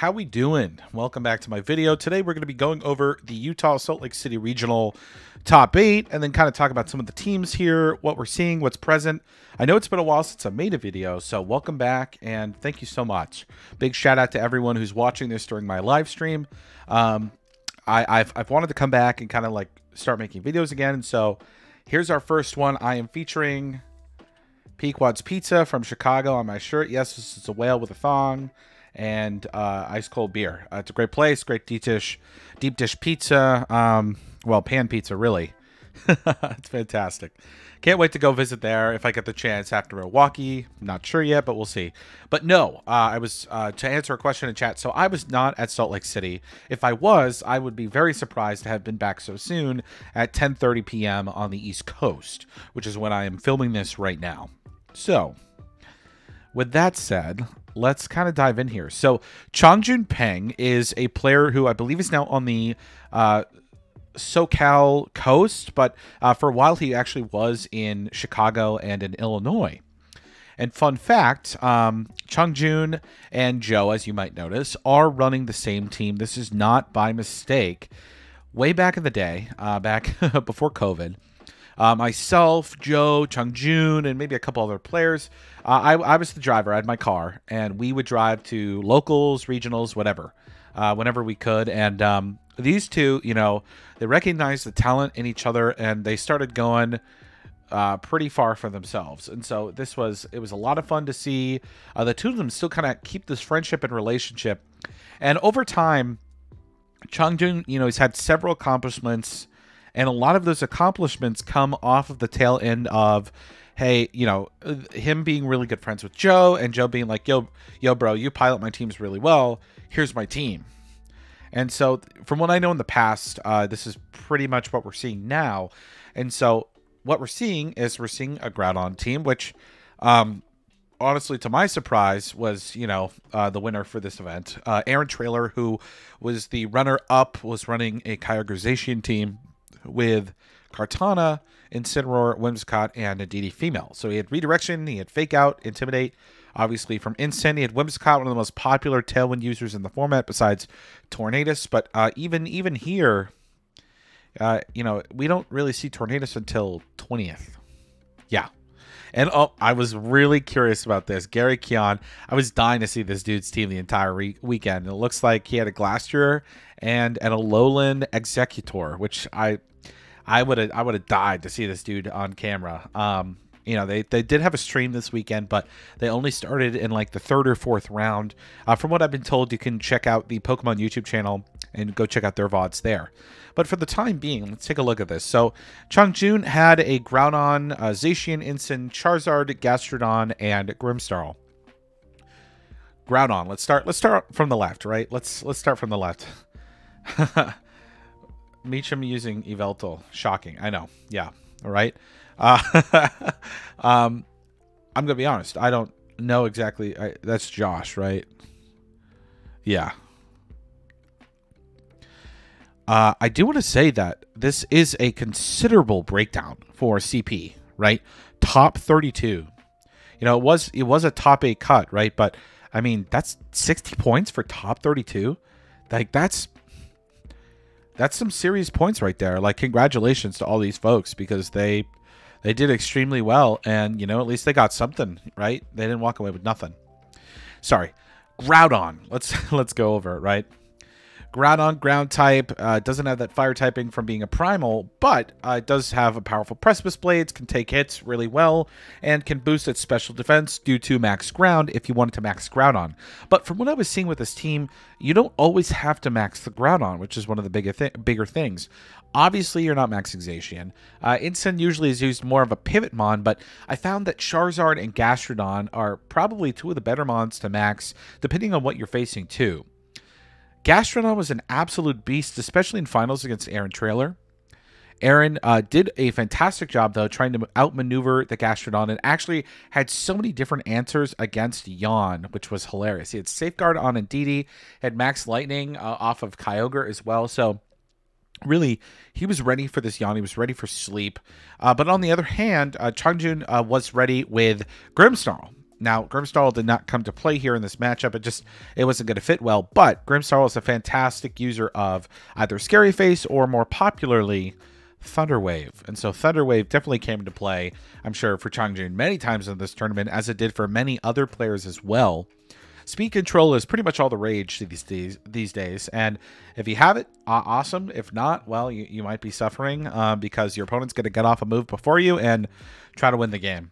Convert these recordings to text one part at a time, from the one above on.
how we doing? Welcome back to my video. Today we're going to be going over the Utah Salt Lake City Regional top 8 and then kind of talk about some of the teams here, what we're seeing, what's present. I know it's been a while since I made a video, so welcome back and thank you so much. Big shout out to everyone who's watching this during my live stream. I've wanted to come back and kind of like start making videos again, so here's our first one. I am featuring Pequod's Pizza from Chicago on my shirt. Yes, this is a whale with a thong and ice cold beer. It's a great place, great deep dish pizza. Well, pan pizza, really. It's fantastic. Can't wait to go visit there if I get the chance after Milwaukee. Not sure yet, but we'll see. But no, I was to answer a question in chat. So I was not at Salt Lake City. If I was, I would be very surprised to have been back so soon at 10:30 p.m. on the East Coast, which is when I am filming this right now. So, with that said, let's kind of dive in here. So, Changjun Peng is a player who I believe is now on the SoCal coast, but for a while he actually was in Chicago and in Illinois. And fun fact, Changjun and Joe, as you might notice, are running the same team. This is not by mistake. Way back in the day, back before COVID, myself, Joe, Changjun, and maybe a couple other players, I was the driver. I had my car, and we would drive to locals, regionals, whatever, whenever we could. And these two, you know, they recognized the talent in each other, and they started going pretty far for themselves. And so it was a lot of fun to see the two of them still kind of keep this friendship and relationship. And over time, Changjun, you know, he's had several accomplishments, and a lot of those accomplishments come off of the tail end of, hey, you know, him being really good friends with Joe, and Joe being like, yo, bro, you pilot my teams really well. Here's my team. And so from what I know in the past, this is pretty much what we're seeing now. And so what we're seeing is we're seeing a Groudon team, which honestly, to my surprise, was, you know, the winner for this event. Aaron Trailer, who was the runner-up, was running a Kyogre team with Kartana, Incineroar, Whimsicott, and a DD female. So he had Redirection, he had Fake Out, Intimidate. Obviously from Incin, he had Whimsicott, one of the most popular Tailwind users in the format besides Tornadus. But even here, you know, we don't really see Tornadus until 20th. Yeah. And I was really curious about this. Gary Kion, I was dying to see this dude's team the entire weekend. It looks like he had a Glastrier and a Alolan Executor, which I would have died to see this dude on camera. You know, they did have a stream this weekend, but they only started in like the 3rd or 4th round. From what I've been told, you can check out the Pokemon YouTube channel and go check out their VODs there. But for the time being, let's take a look at this. So Changjun had a Groudon, Zacian, Incin, Charizard, Gastrodon, and Grimmsnarl. Groudon. Let's start from the left, right? Let's start from the left. Meacham using Yveltal. Shocking. I know. Yeah. All right. I'm gonna be honest. I don't know exactly. That's Josh, right? Yeah. I do want to say that this is a considerable breakdown for CP, right? Top 32. You know, it was a top 8 cut, right? But I mean, that's 60 points for top 32. Like that's some serious points right there. Like, congratulations to all these folks, because they did extremely well, and you know, at least they got something, right? They didn't walk away with nothing. Sorry. Groudon. Let's go over it, right? Groudon, ground type, doesn't have that fire typing from being a primal, but it does have a powerful Precipice Blades, can take hits really well, and can boost its special defense due to max ground if you wanted to max Groudon. But from what I was seeing with this team, you don't always have to max the Groudon, which is one of the bigger things. Obviously, you're not maxing Zacian. Incin usually is used more of a pivot mon, but I found that Charizard and Gastrodon are probably two of the better mons to max, depending on what you're facing too. Gastrodon was an absolute beast, especially in finals against Aaron Trailer. Aaron did a fantastic job, though, trying to outmaneuver the Gastrodon, and actually had so many different answers against Yawn, which was hilarious. He had Safeguard on Indeedee, had Max Lightning off of Kyogre as well, so really, he was ready for this Yawn. He was ready for sleep. But on the other hand, Changjun was ready with Grimmsnarl. Now, Grimstarl did not come to play here in this matchup. It wasn't going to fit well, but Grimstarl is a fantastic user of either Scary Face or more popularly, Thunderwave. And so Thunderwave definitely came into play, I'm sure, for Changjun many times in this tournament, as it did for many other players as well. Speed control is pretty much all the rage these days, and if you have it, awesome. If not, well, you might be suffering because your opponent's going to get off a move before you and try to win the game.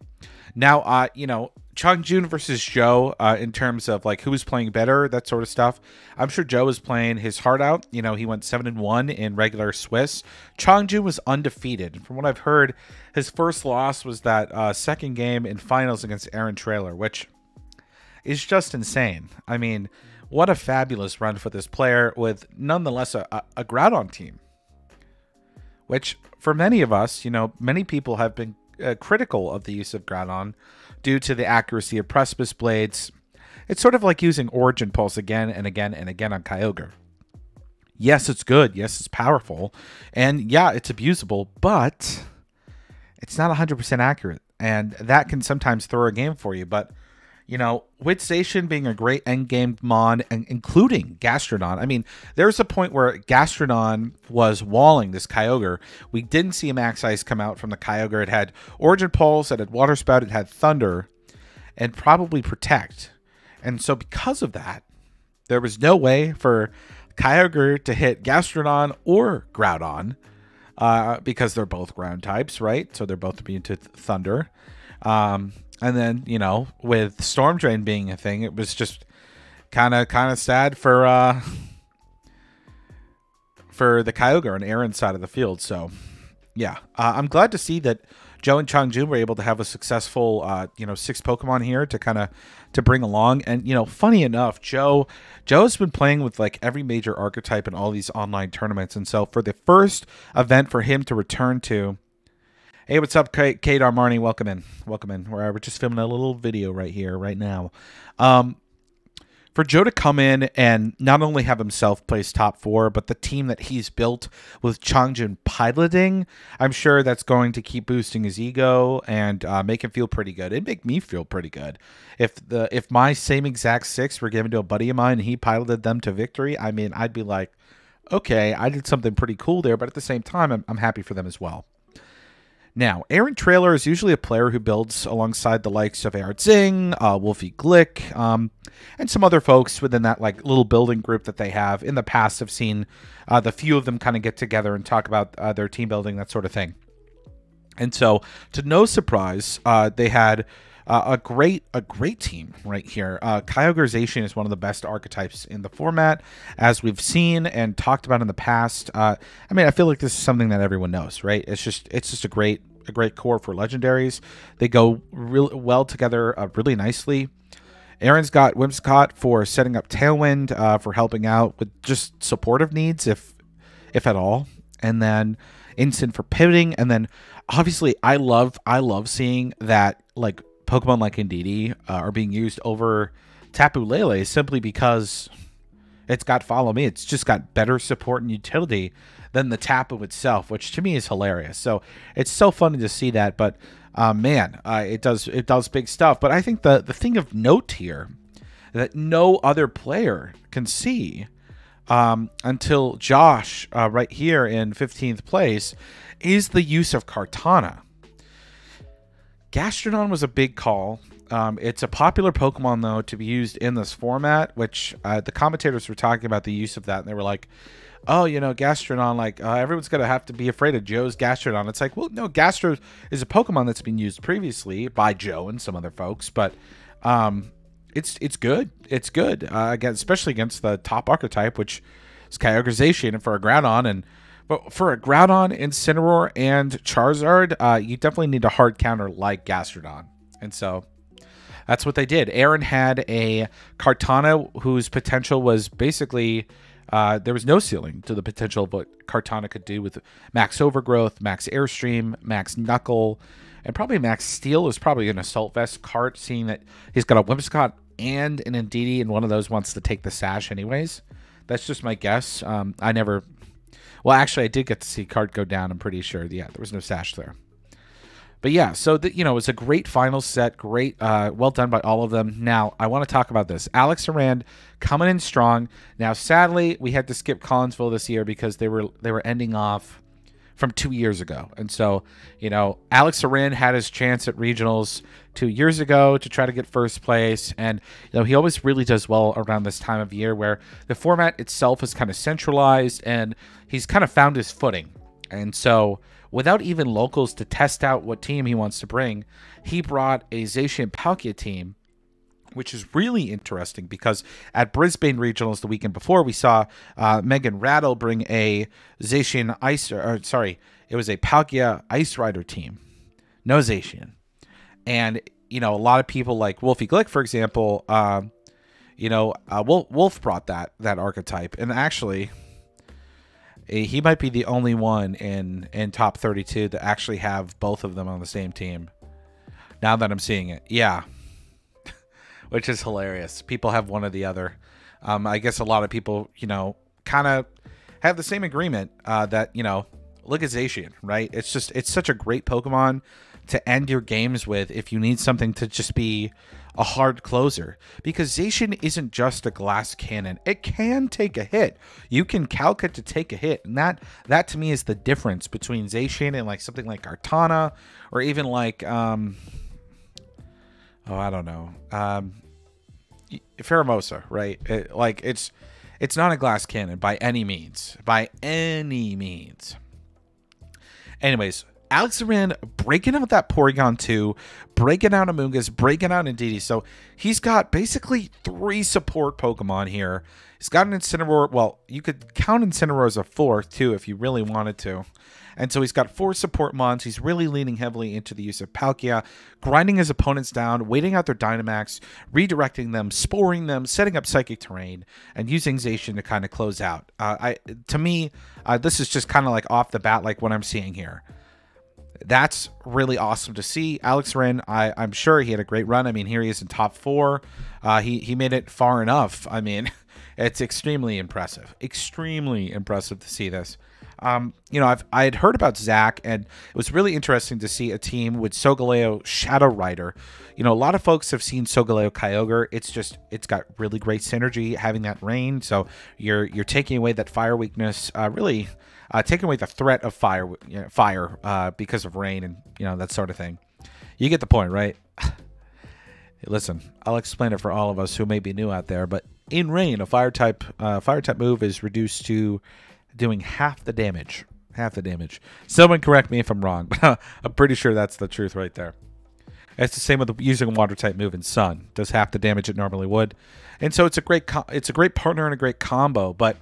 Now, you know, Changjun versus Joe in terms of like who's playing better, that sort of stuff. I'm sure Joe is playing his heart out. You know, he went 7-1 in regular Swiss. Changjun was undefeated. From what I've heard, his first loss was that second game in finals against Aaron Traylor, which is just insane. I mean, what a fabulous run for this player with nonetheless a Groudon team, which for many of us, you know, many people have been critical of the use of Groudon due to the accuracy of Precipice Blades. It's sort of like using Origin Pulse again and again and again on Kyogre. Yes, it's good. Yes, it's powerful. And yeah, it's abusable, but it's not 100% accurate. And that can sometimes throw a game for you. But you know, with Station being a great endgame mon, and including Gastrodon. I mean, there's a point where Gastrodon was walling this Kyogre. We didn't see a Max Ice come out from the Kyogre. It had Origin Pulse, it had Water Spout, it had Thunder, and probably Protect. And so because of that, there was no way for Kyogre to hit Gastrodon or Groudon because they're both ground types, right? So they're both immune to Thunder. And then, you know, with Storm Drain being a thing, it was just kind of sad for the Kyogre on Aaron's side of the field. So, yeah, I'm glad to see that Joe and Changjun were able to have a successful, you know, 6 Pokemon here to bring along. And, you know, funny enough, Joe's been playing with like every major archetype in all these online tournaments. And so for the first event for him to return to, hey, what's up, Kate Armani? Welcome in. Welcome in. We're just filming a little video right here, right now. For Joe to come in and not only have himself place top 4, but the team that he's built with Changjun piloting, I'm sure that's going to keep boosting his ego and make him feel pretty good. It'd make me feel pretty good. If my same exact 6 were given to a buddy of mine and he piloted them to victory, I mean, I'd be like, okay, I did something pretty cool there, but at the same time, I'm happy for them as well. Now, Aaron Traylor is usually a player who builds alongside the likes of Aaron Zing, Wolfie Glick, and some other folks within that like little building group that they have. In the past, I've seen the few of them kind of get together and talk about their team building, that sort of thing. And so, to no surprise, they had a great team right here. Kyogreization is one of the best archetypes in the format, as we've seen and talked about in the past. I mean, I feel like this is something that everyone knows, right? It's just a great core for legendaries. They go really well together, really nicely. Aaron's got Whimsicott for setting up Tailwind, for helping out with just supportive needs, if at all, and then Instant for pivoting, and then obviously I love seeing that like Pokemon like Indeedee are being used over Tapu Lele simply because it's got Follow Me. It's just got better support and utility than the Tapu itself, which to me is hilarious. So it's so funny to see that, but man, it does big stuff. But I think the thing of note here that no other player can see until Josh right here in 15th place is the use of Kartana. Gastrodon was a big call. It's a popular Pokemon, though, to be used in this format, which the commentators were talking about the use of that, and they were like, oh, you know, Gastrodon, like, everyone's going to have to be afraid of Joe's Gastrodon. It's like, well, no, Gastro is a Pokemon that's been used previously by Joe and some other folks, but it's good. It's good, again, especially against the top archetype, which is Kyogreization, and for a Groudon, but for a Groudon, Incineroar, and Charizard, you definitely need a hard counter like Gastrodon. And so that's what they did. Aaron had a Kartana whose potential was basically, there was no ceiling to the potential of what Kartana could do with max Overgrowth, max Airstream, max Knuckle, and probably max Steel is probably an Assault Vest cart, seeing that he's got a Whimsicott and an Indeedee, and one of those wants to take the Sash anyways. That's just my guess. Well, actually, I did get to see card go down, I'm pretty sure. Yeah, there was no Sash there. But yeah, so it was a great final set, great, well done by all of them. Now I want to talk about this. Alex Arand coming in strong. Now, sadly, we had to skip Collinsville this year because they were ending off from 2 years ago, and so Alex Arand had his chance at regionals 2 years ago to try to get first place, and he always really does well around this time of year where the format itself is kind of centralized and he's kind of found his footing, and so, without even locals to test out what team he wants to bring, he brought a Zacian Palkia team, which is really interesting because at Brisbane Regionals the weekend before, we saw Megan Rattle bring a Zacian it was a Palkia Ice Rider team. No Zacian. And, a lot of people like Wolfie Glick, for example, Wolf brought that archetype. And actually, he might be the only one in top 32 to actually have both of them on the same team. Now that I'm seeing it. Yeah. Which is hilarious. People have one or the other. I guess a lot of people, kind of have the same agreement that, look at Zacian, right? It's such a great Pokemon to end your games with if you need something to just be a hard closer, because Zacian isn't just a glass cannon. It can take a hit. You can calc it to take a hit, and that to me is the difference between Zacian and like something like Artana, or even like I don't know, Pheromosa, right? It's not a glass cannon by any means, Anyways, Alex Arand breaking out that Porygon 2, breaking out Amoonguss, breaking out Indeedee. So he's got basically 3 support Pokemon here. He's got an Incineroar. Well, you could count Incineroar as a 4th, too, if you really wanted to. And so he's got 4 support mons. He's really leaning heavily into the use of Palkia, grinding his opponents down, waiting out their Dynamax, redirecting them, sporing them, setting up Psychic Terrain, and using Zacian to kind of close out. To me, this is just kind of like off the bat, like what I'm seeing here. That's really awesome to see. Alex Arand, I'm sure he had a great run. I mean, here he is in top 4. He made it far enough. I mean, it's extremely impressive. Extremely impressive to see this. I had heard about Zach, and it was really interesting to see a team with Solgaleo Shadow Rider. A lot of folks have seen Solgaleo Kyogre. It's got really great synergy having that rain. So you're taking away that fire weakness, really taking away the threat of fire because of rain and that sort of thing. You get the point, right? Listen, I'll explain it for all of us who may be new out there. But in rain, a fire type move is reduced to doing half the damage. Someone correct me if I'm wrong, but I'm pretty sure that's the truth right there. It's the same with using a water type move in Sun. Does half the damage it normally would. And so it's a great partner and a great combo. But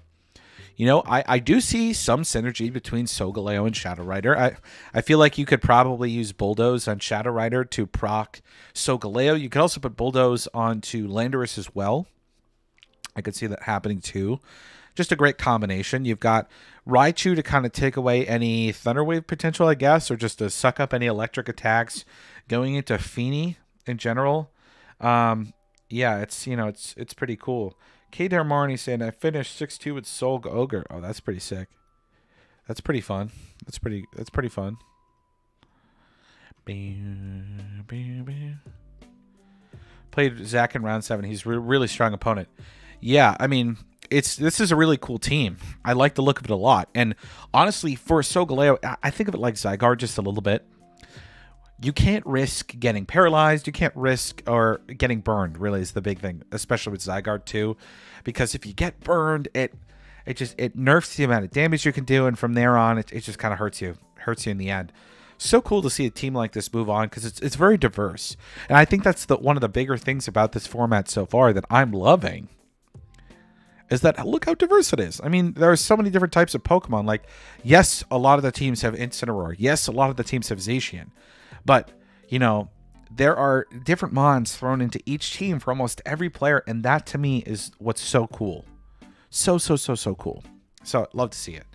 I do see some synergy between Solgaleo and Shadow Rider. I feel like you could probably use Bulldoze on Shadow Rider to proc Solgaleo. You could also put Bulldoze onto Landorus as well. I could see that happening too. Just a great combination. You've got Raichu to kind of take away any Thunder Wave potential, I guess, or just to suck up any electric attacks. Going into Feeny in general. Yeah, it's pretty cool. K. Darmarni saying, I finished 6-2 with Solg Ogre. Oh, that's pretty sick. That's pretty fun. That's pretty fun. Played Zach in round 7. He's a really strong opponent. Yeah, I mean, this is a really cool team. I like the look of it a lot. And honestly, for Solgaleo, I think of it like Zygarde just a little bit. You can't risk getting paralyzed. You can't risk or getting burned, really, is the big thing, especially with Zygarde too. Because if you get burned, it nerfs the amount of damage you can do, and from there on, it just kind of hurts you in the end. So cool to see a team like this move on because it's very diverse. And I think that's one of the bigger things about this format so far that I'm loving. Is that look how diverse it is. I mean, there are so many different types of Pokemon. Like, yes, a lot of the teams have Incineroar. Yes, a lot of the teams have Zacian. But, there are different mons thrown into each team for almost every player. And that, to me, is what's so cool. So cool. So, love to see it.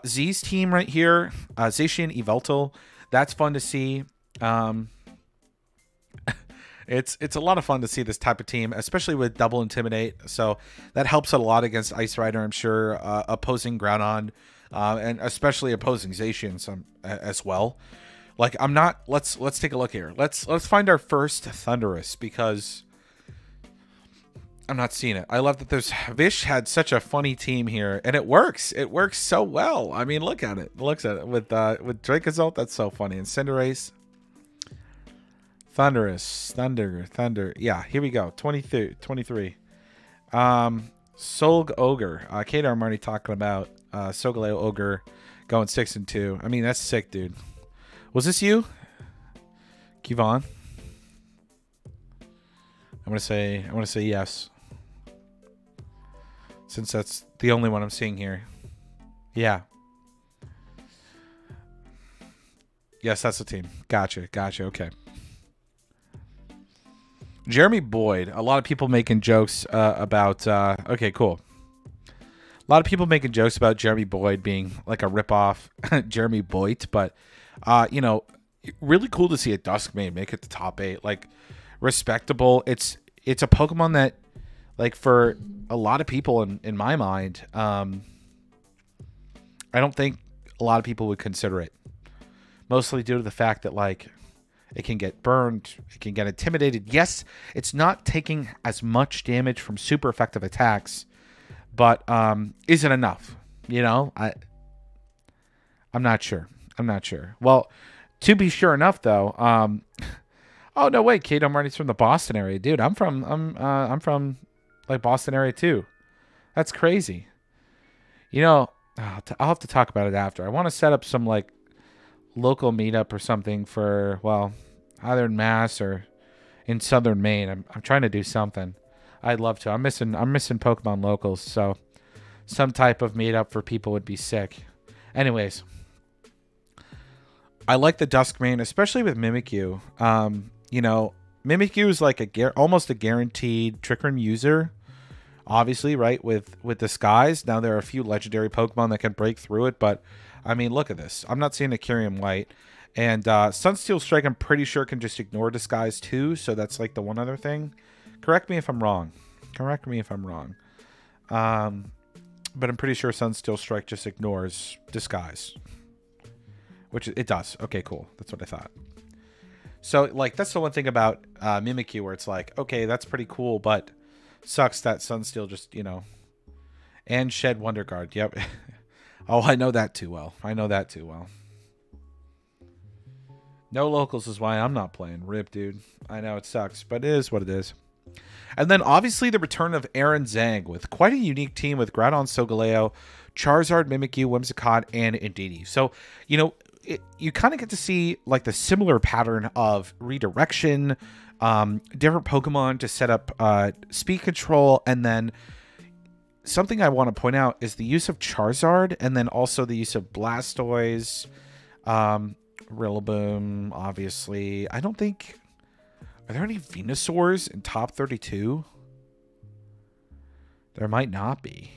Z's team right here, Zacian, Yveltal. That's fun to see. It's a lot of fun to see this type of team, especially with double Intimidate. So that helps a lot against Ice Rider, I'm sure, opposing Groudon, and especially opposing Zacian as well. Like, I'm not. Let's take a look here. Let's find our first Thunderous, because I'm not seeing it. I love that there's Vish had such a funny team here, and it works. It works so well. I mean, look at it. Looks at it with Dracozolt. That's so funny. And Cinderace, Thunderous, Thunder. Yeah, here we go. 23. Solg Ogre. Kate, I'm already talking about Solgaleo Ogre going 6-2. I mean, that's sick, dude. Was this you, Kevon? I'm gonna say yes, since that's the only one I'm seeing here. Yeah. Yes, that's the team. Gotcha. Okay. Jeremy Boyd. A lot of people making jokes about. Okay, cool. A lot of people making jokes about Jeremy Boyd being like a ripoff Jeremy Boyd, but you know, really cool to see a Duskmane make it to top 8. Like, respectable. It's a Pokemon that, like, for a lot of people in my mind, I don't think a lot of people would consider it. Mostly due to the fact that, like, it can get burned, it can get intimidated. Yes, it's not taking as much damage from super effective attacks, but is it enough? You know, I'm not sure. Well, to be sure enough, though, oh no, wait, Kate, I'm already from the Boston area, dude. I'm from like Boston area too. That's crazy. You know, I'll have to talk about it after. I want to set up some like local meetup or something for, well, either in Mass or in Southern Maine. I'm trying to do something. I'd love to. I'm missing Pokemon locals, so some type of meetup for people would be sick. Anyways, I like the Duskmane, especially with Mimikyu. You know, Mimikyu is like almost a guaranteed Trick Room user, obviously, right? With Disguise. Now there are a few legendary Pokemon that can break through it, but I mean, look at this. I'm not seeing a Kyurem White. And Sunsteel Strike, I'm pretty sure, can just ignore Disguise too, so that's like the one other thing. Correct me if I'm wrong. But I'm pretty sure Sunsteel Strike just ignores Disguise. Which it does. Okay, cool. That's what I thought. So, like, that's the one thing about Mimikyu where it's like, okay, that's pretty cool, but sucks that Sunsteel just, you know. And Shed Wonder Guard. Yep. Oh, I know that too well. No locals is why I'm not playing. Rip, dude. I know it sucks, but it is what it is. And then, obviously, the return of Aaron Zhang with quite a unique team with Groudon, Solgaleo, Charizard, Mimikyu, Whimsicott, and Indeedee. So, you know, you kind of get to see like the similar pattern of redirection, different Pokemon to set up speed control, and then something I want to point out is the use of Charizard, and then also the use of Blastoise, Rillaboom, obviously. I don't think... Are there any Venusaurs in top 32? There might not be.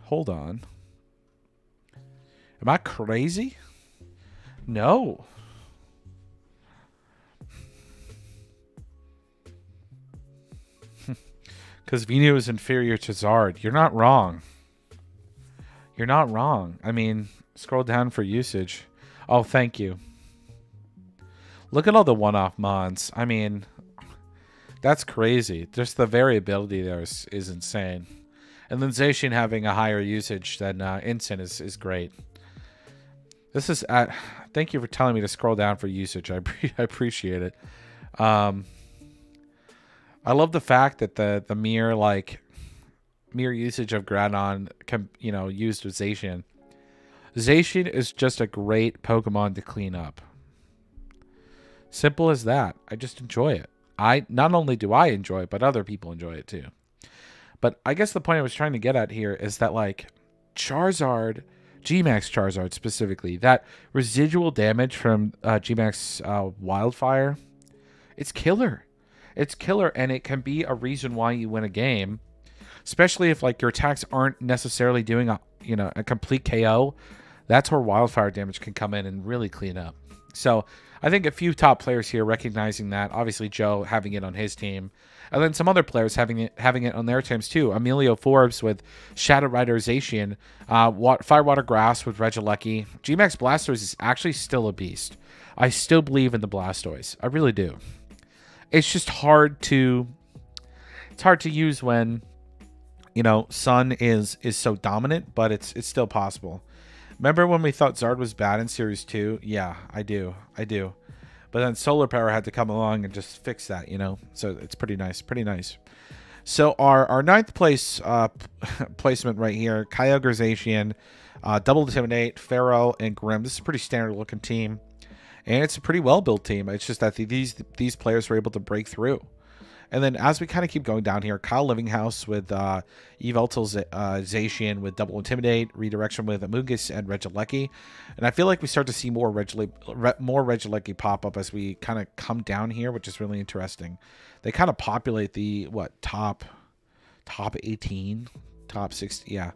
Hold on. Am I crazy? No. Because Venu is inferior to Zard. You're not wrong. I mean, scroll down for usage. Oh, thank you. Look at all the one-off mons. I mean, that's crazy. Just the variability there is insane. And then Zacian having a higher usage than Instant is great. This is... thank you for telling me to scroll down for usage. I appreciate it. I love the fact that the mere usage of Groudon can, you know, used with Zacian. Zacian is just a great Pokemon to clean up. Simple as that. I just enjoy it. Not only do I enjoy it, but other people enjoy it too. But I guess the point I was trying to get at here is that, like, Charizard, G-Max Charizard specifically, that residual damage from G-Max Wildfire, it's killer. It's killer, and it can be a reason why you win a game, especially if, like, your attacks aren't necessarily doing a complete KO. That's where Wildfire damage can come in and really clean up. So I think a few top players here recognizing that. Obviously, Joe having it on his team, and then some other players having it on their teams too. Emilio Forbes with Shadow Rider Zacian, Firewater Grass with Regieleki. G-Max Blastoise is actually still a beast. I still believe in the Blastoise. I really do. It's just hard to use when, you know, Sun is so dominant, but it's still possible. Remember when we thought Zard was bad in Series 2? Yeah, I do. But then Solar Power had to come along and just fix that, you know? So it's pretty nice, So our ninth place placement right here, Kyogre, Zacian, Double Intimidate, Pharaoh, and Grim. This is a pretty standard looking team. And it's a pretty well-built team. It's just that these players were able to break through. And then as we kind of keep going down here, Kyle Livinghouse with Yveltal Zacian with Double Intimidate, Redirection with Amoonguss and Regieleki. And I feel like we start to see more Regieleki pop up as we kind of come down here, which is really interesting. They kind of populate the, top 18? Top 60, yeah.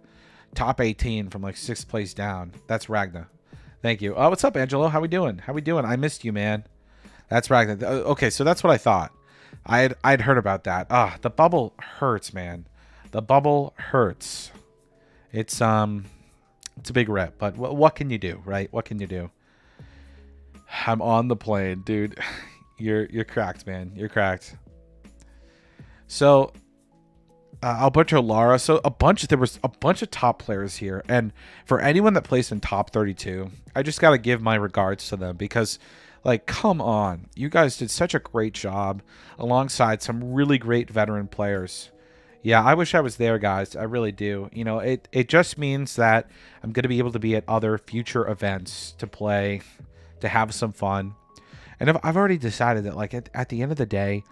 Top 18 from like 6th place down. That's Ragna. Thank you. Oh, what's up, Angelo? How we doing? I missed you, man. That's Ragna. Okay, so that's what I thought. I'd heard about that. The bubble hurts, man. The bubble hurts. It's a big rep, but what can you do, right? What can you do? I'm on the plane, dude. You're cracked, man. You're cracked. So Alberto Lara. So there was a bunch of top players here, and for anyone that placed in top 32, I just got to give my regards to them because, like, come on, you guys did such a great job alongside some really great veteran players. Yeah, I wish I was there, guys. I really do. You know, it just means that I'm going to be able to be at other future events to play, to have some fun. And I've already decided that, like, at the end of the day,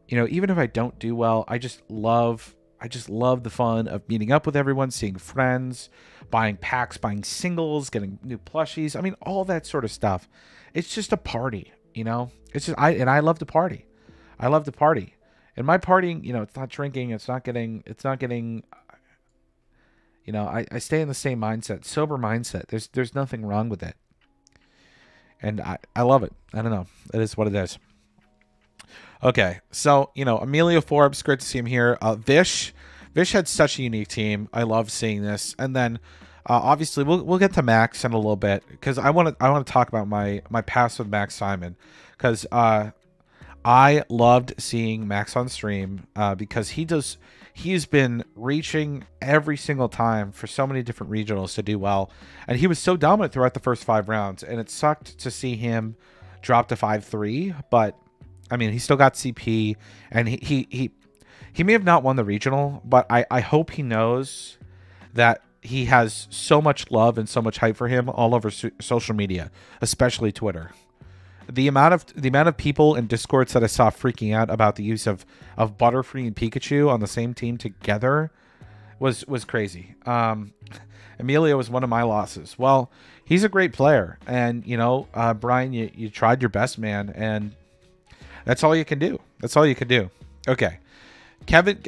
you know, even if I don't do well, I just love the fun of meeting up with everyone, seeing friends, buying packs, buying singles, getting new plushies. I mean, all that sort of stuff. It's just a party, you know? It's just I love to party. I love to party. And my partying, you know, it's not drinking, it's not getting you know, I stay in the same mindset, sober mindset. There's nothing wrong with it. And I love it. I don't know. It is what it is. Okay, so, you know, Emilio Forbes, great to see him here. Vish had such a unique team. I love seeing this. And then, obviously, we'll get to Max in a little bit because I want to talk about my past with Max Simon because I loved seeing Max on stream because he's been reaching every single time for so many different regionals to do well, and he was so dominant throughout the first 5 rounds, and it sucked to see him drop to 5-3, but I mean, he still got CP, and he may have not won the regional, but I hope he knows that he has so much love and so much hype for him all over social media, especially Twitter. The amount of people in Discords that I saw freaking out about the use of Butterfree and Pikachu on the same team together was crazy. Emilio was one of my losses. Well, he's a great player, and you know, Brian, you tried your best, man, and that's all you can do. That's all you can do. Okay. Kevin,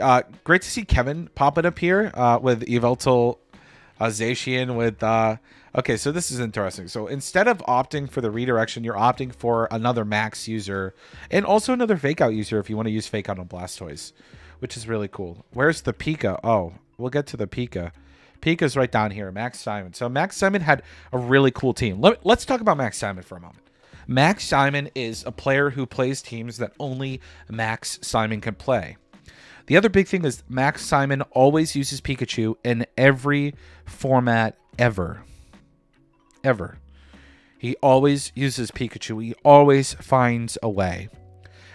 great to see Kevin popping up here with Yveltal Zacian with... okay, so this is interesting. So instead of opting for the redirection, you're opting for another Max user and also another Fake Out user if you want to use Fake Out on Blastoise, which is really cool. Where's the Pika? Oh, we'll get to the Pika. Pika's right down here, Max Simon. So Max Simon had a really cool team. Let's talk about Max Simon for a moment. Max Simon is a player who plays teams that only Max Simon can play. The other big thing is Max Simon always uses Pikachu in every format ever. Ever. He always uses Pikachu. He always finds a way.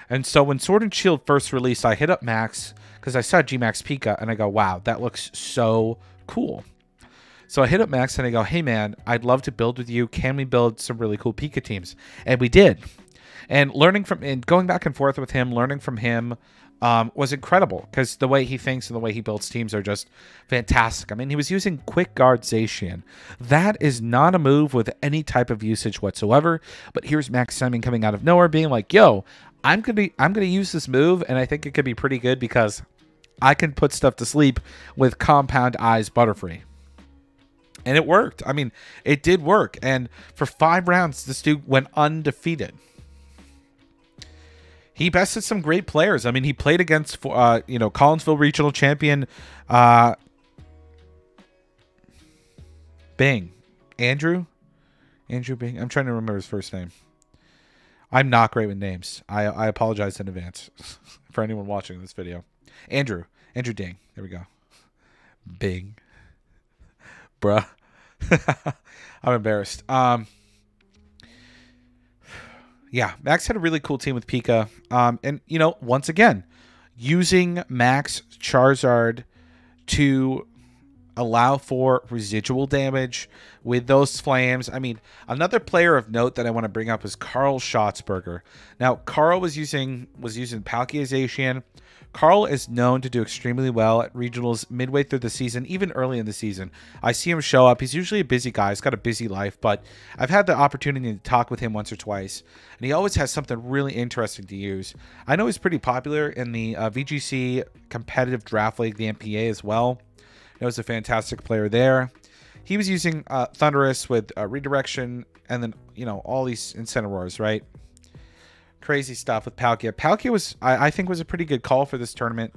And so when Sword and Shield first released, I hit up Max because I saw G-Max Pika and I go, wow, that looks so cool. So I hit up Max and I go, hey man, I'd love to build with you. Can we build some really cool Pika teams? And we did. And going back and forth with him, learning from him was incredible because the way he thinks and the way he builds teams are just fantastic. I mean, he was using Quick Guard Zacian. That is not a move with any type of usage whatsoever. But here's Max Simon coming out of nowhere being like, yo, I'm gonna use this move, and I think it could be pretty good because I can put stuff to sleep with Compound Eyes Butterfree. And it worked. I mean, it did work. And for 5 rounds, this dude went undefeated. He bested some great players. I mean, he played against, you know, Collinsville regional champion, Bing. Andrew? Andrew Bing. I'm trying to remember his first name. I'm not great with names. I apologize in advance for anyone watching this video. Andrew Ding. There we go. Bing. Bruh. I'm embarrassed. Yeah, Max had a really cool team with Pika. And, you know, once again, using Max Charizard to allow for residual damage with those flames. I mean, another player of note that I want to bring up is Carl Schatzberger. Now, Carl was using Palkia. Carl is known to do extremely well at regionals midway through the season, even early in the season. I see him show up. He's usually a busy guy. He's got a busy life, but I've had the opportunity to talk with him once or twice, and he always has something really interesting to use. I know he's pretty popular in the VGC competitive draft league, the MPA as well. He was a fantastic player there. He was using Thunderous with redirection, and then, you know, all these Incineroars, right? Crazy stuff with Palkia. Palkia was, I think, was a pretty good call for this tournament.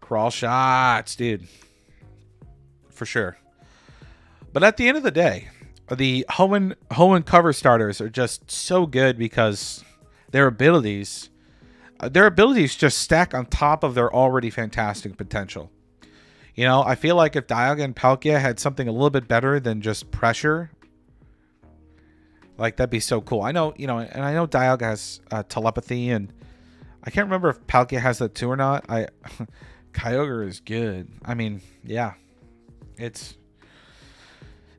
Crawl shots, dude. For sure. But at the end of the day, the Hoenn cover starters are just so good because their abilities just stack on top of their already fantastic potential. You know, I feel like if Dialga and Palkia had something a little bit better than just pressure, like, that'd be so cool. I know, you know, and I know Dialga has telepathy, and I can't remember if Palkia has that too or not. Kyogre is good. I mean, yeah, it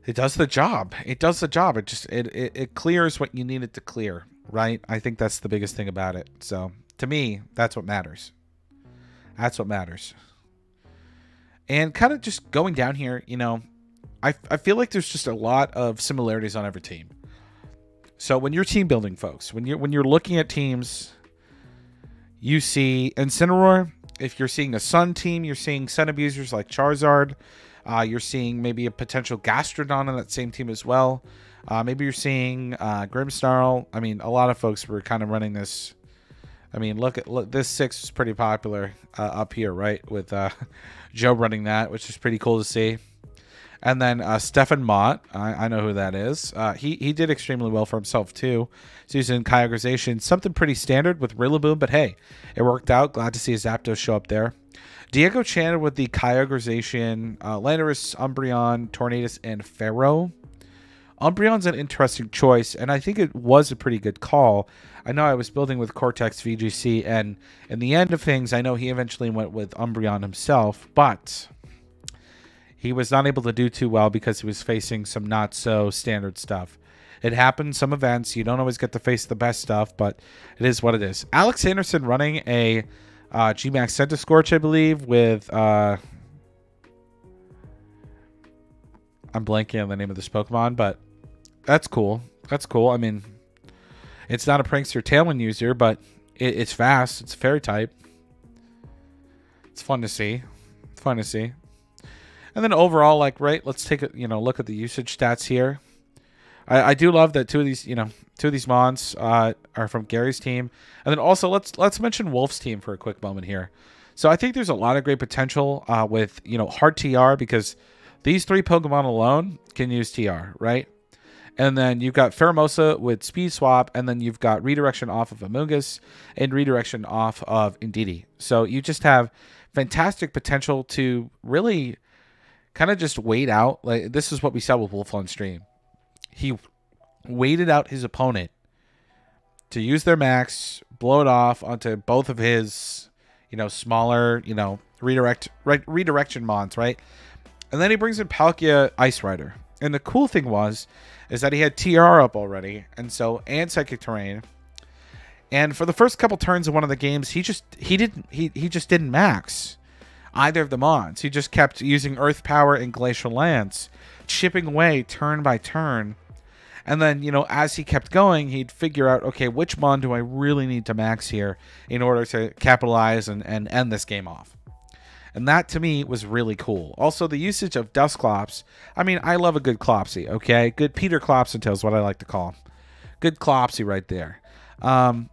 does the job. It does the job. It clears what you need it to clear, right? I think that's the biggest thing about it. So to me, that's what matters. That's what matters. And kind of just going down here, you know, I feel like there's just a lot of similarities on every team. So when you're team building, folks, when you're looking at teams, you see Incineroar. If you're seeing a Sun team, you're seeing Sun abusers like Charizard. You're seeing maybe a potential Gastrodon on that same team as well. Maybe you're seeing Grimmsnarl. I mean, a lot of folks were kind of running this. I mean, look, this 6 is pretty popular up here, right? With Joe running that, which is pretty cool to see. And then Stefan Mott, I know who that is. He did extremely well for himself too. So he's in Kyogreization, something pretty standard with Rillaboom, but hey, it worked out. Glad to see a Zapdos show up there. Diego Chan with the Kyogreization, Landorus, Umbreon, Tornadus, and Pharaoh. Umbreon's an interesting choice, and I think it was a pretty good call. I know I was building with Cortex VGC, and in the end of things, I know he eventually went with Umbreon himself, but he was not able to do too well because he was facing some not so standard stuff. It happens, some events, you don't always get to face the best stuff, but it is what it is. Alex Anderson running a G-Max Centiskorch, I believe, with I'm blanking on the name of this Pokemon, but that's cool. That's cool. I mean, it's not a Prankster Tailwind user, but it's fast. It's a fairy type. It's fun to see. It's fun to see. And then overall, like, right, let's take a look at the usage stats here. I do love that two of these mons are from Gary's team. And then also let's mention Wolf's team for a quick moment here. So I think there's a lot of great potential with, hard TR, because these 3 Pokemon alone can use TR, right? And then you've got Pheromosa with Speed Swap, and then you've got redirection off of Amoonguss and redirection off of Indeedee. So you just have fantastic potential to really kind of just wait out. Like, this is what we saw with Wolf on stream. He waited out his opponent to use their max, blow it off onto both of his, smaller, redirection mons, right? And then he brings in Palkia Ice Rider. And the cool thing is that he had TR up already, and Psychic Terrain. And for the first couple turns of one of the games, he just didn't max either of the mons. He just kept using Earth Power and Glacial Lance, chipping away turn by turn. And then, as he kept going, he'd figure out, okay, which mon do I really need to max here in order to capitalize and end this game off. And that, to me, was really cool. Also, the usage of Dusclops. I mean, I love a good Clopsy, okay? Good Peter Clopsontail is what I like to call him. Good Clopsy right there. And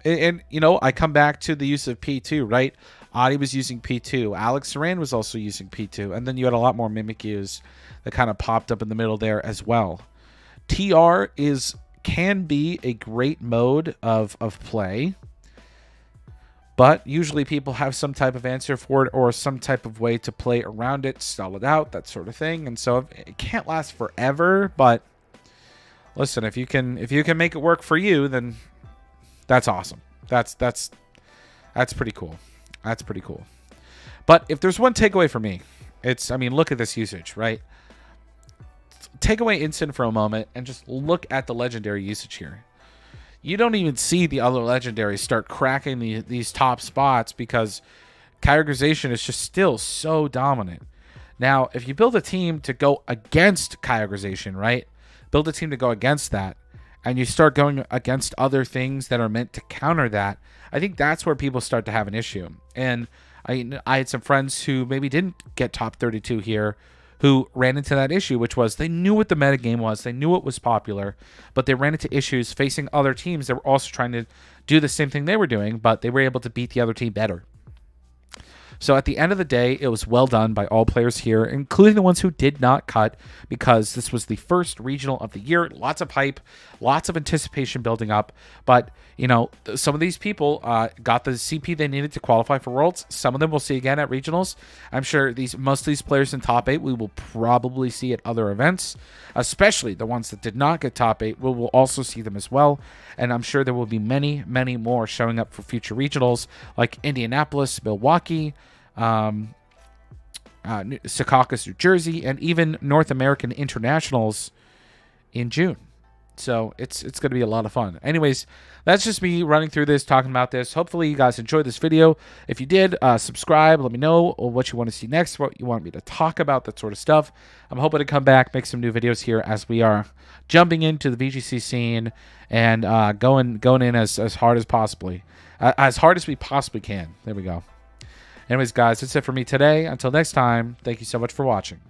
I come back to the use of P2, right? Adi was using P2. Alex Saran was also using P2. And then you had a lot more Mimikyus that kind of popped up in the middle there as well. TR can be a great mode of play, but usually people have some type of answer for it or some type of way to play around it, stall it out, that sort of thing. And so it can't last forever, but listen, if you can make it work for you, then that's awesome. That's pretty cool. That's pretty cool. But if there's one takeaway for me, it's, I mean, look at this usage, right? Take away instant for a moment and just look at the legendary usage here. You don't even see the other legendaries start cracking these top spots because Kyogreization is just still so dominant. Now, if you build a team to go against Kyogreization, right? Build a team to go against that, and you start going against other things that are meant to counter that, I think that's where people start to have an issue. And I had some friends who maybe didn't get top 32 here who ran into that issue, which was they knew what the metagame was, they knew it was popular, but they ran into issues facing other teams that were also trying to do the same thing they were doing, but they were able to beat the other team better. So at the end of the day, it was well done by all players here, including the ones who did not cut, because this was the first regional of the year. Lots of hype, lots of anticipation building up. But, you know, some of these people got the CP they needed to qualify for Worlds. Some of them we'll see again at regionals. I'm sure most of these players in top 8 we will probably see at other events, especially the ones that did not get top 8. We will also see them as well. And I'm sure there will be many, many more showing up for future regionals like Indianapolis, Milwaukee, Secaucus, New Jersey, and even North American internationals in June. So it's going to be a lot of fun. Anyways, that's just me running through this, talking about this. Hopefully you guys enjoyed this video. If you did, subscribe. Let me know what you want to see next, what you want me to talk about, that sort of stuff. I'm hoping to come back, make some new videos here as we are jumping into the VGC scene and going in as hard as possibly, as hard as we possibly can. There we go. Anyways, guys, that's it for me today. Until next time, thank you so much for watching.